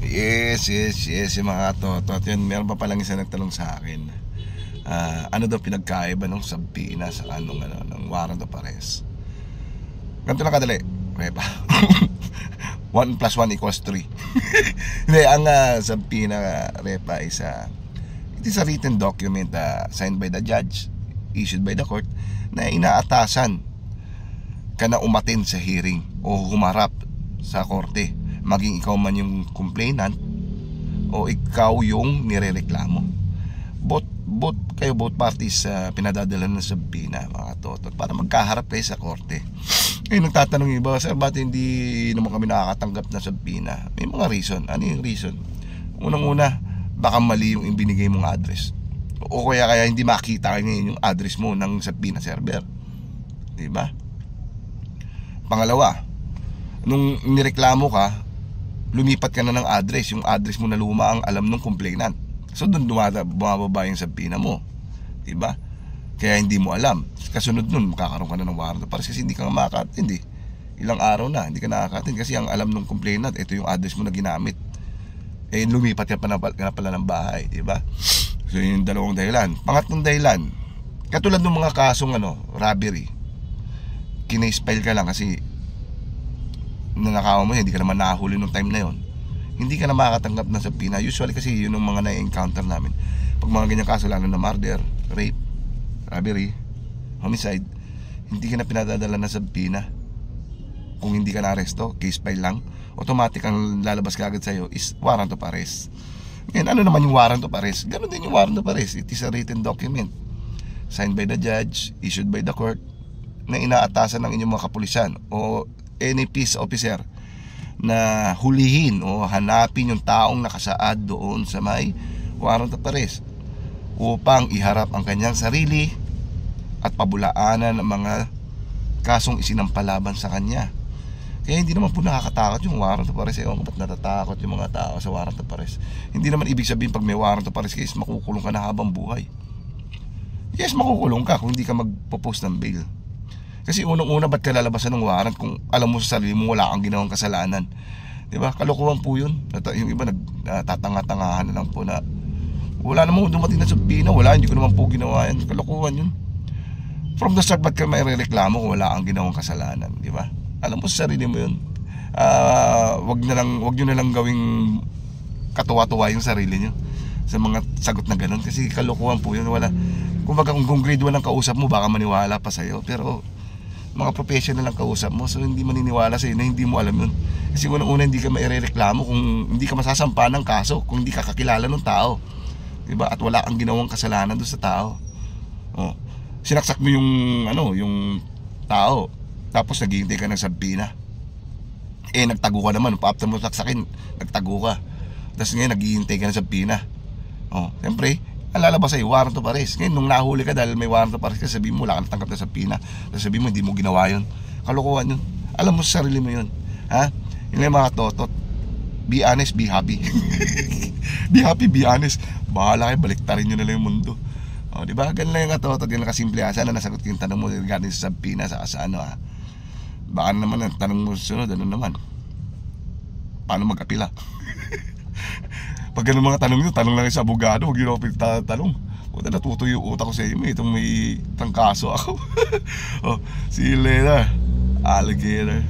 Yes, yung mga totot. Yun, meron pa palang isa nagtanong sa akin. Ano daw pinagkaiba ng sabina sa ng warrant of arrest? Ganito lang kadali. Repa. 1 plus 1 equals 3. Hindi, ang sabina, Repa, is it is a written document signed by the judge, issued by the court, na inaatasan ka na umattend sa hearing o humarap sa korte, maging ikaw man yung complainant o ikaw yung nirereklamo. Both parties pinadadala ng sabina, mga totot, para magkaharap kayo sa korte. Nagtatanong yung iba, sir, ba't hindi naman kami nakakatanggap na sabina? May mga reason. Ano yung reason? Unang-una, baka mali yung binigay mong address, o kaya hindi makita ngayon yung address mo ng sabina server, diba? Pangalawa, nung nireklamo ka, lumipat ka na ng address. Yung address mo na luma ang alam ng complainant. So doon bumababa yung sabina mo, diba? Kaya hindi mo alam. Kasunod nun, makakaroon ka na ng warrant of arrest kasi hindi ka makaka-attend eh. Ilang araw na, hindi ka nakaka-attend kasi ang alam ng complainant, ito yung address mo na ginamit. Lumipat ka pala ng bahay, diba? So yung dalawang dahilan. Pangatlong dahilan, katulad ng mga kasong robbery, kinase-file ka lang kasi nanakawan mo, hindi ka naman nahuli nung time na yon, hindi ka na makakatanggap ng sabina. Usually kasi yun yung mga na-encounter namin. Pag mga ganyang kaso, lalo na murder, rape, robbery, homicide, hindi ka na pinadadala ng sabina. Kung hindi ka na-aresto, case file lang, automatic ang lalabas ka agad sa'yo is warrant of arrest. Ngayon, ano naman yung warrant of arrest? Ganun din yung warrant of arrest. It is a written document signed by the judge, issued by the court, na inaatasan ng inyong mga kapulisan o any peace officer na hulihin o hanapin yung taong nakasaad doon sa may warrant of arrest upang iharap ang kanyang sarili at pabulaanan ng mga kasong isinampalaban sa kanya. Kaya hindi naman po nakakatakot yung warrant of arrest. Ewan ko ba't natatakot yung mga tao sa warrant of arrest. Hindi naman ibig sabihin pag may warrant of arrest is makukulong ka na habang buhay. Yes, makukulong ka kung hindi ka magpo-post ng bail. Kasi unang-una, ba't ka lalabasan ng warrant kung alam mo sa sarili mo wala kang ginawang kasalanan? Diba? Kalokohan po yun. Yung iba nagtatanga-tangahan na lang po na wala namang dumating na sabina, hindi ko naman po ginawa yan. Kalokohan yun. From the start, ba't ka may reklamo kung wala kang ginawang kasalanan? Diba? Alam mo sa sarili mo yun. Wag nyo na lang gawing katuwa-tuwa yung sarili nyo sa mga sagot na ganun. Kasi kalokohan po yun. Kumbaga kung grade 1 ang kausap mo, baka maniwala pa sa'yo. Pero mga professional ang kausap mo, so hindi maniniwala sa'yo na hindi mo alam yun. Kasi unang-una, hindi ka mairereklamo kung hindi ka masasampa ng kaso, kung hindi ka kakilala ng tao, diba? At wala kang ginawang kasalanan doon sa tao. Sinaksak mo yung tao, tapos naghihintay ka ng sabina. Nagtago ka naman. After mo saksakin, nagtago ka. Tapos ngayon naghihintay ka ng sabina. Siyempre, ang lalabas sa'yo, warrant of arrest. Ngayon, nung nahuli ka dahil may warrant of arrest, kasi sabihin mo, wala kang tanggap na sabina. Tapos sabihin mo, hindi mo ginawa yun. Kalokohan yun. Alam mo sa sarili mo yun. Yun yung mga totot. Be honest, be happy. Be happy, be honest. Bahala kayo, baliktarin nyo na lang yung mundo. Diba? Ganun lang yung totot. Ganun kasimple. Sana nasagot yung tanong mo regarding sa sabina, sa ano. Baka naman ang tanong mo sunod, ano naman? Paano mag-apila? Pag ganun mga tanong nyo, tanong lang sa abogado, huwag yun ako pinagtatanong. Natuto yung utak ko sa iyo, itong may tangkaso ako. See you later, alligator.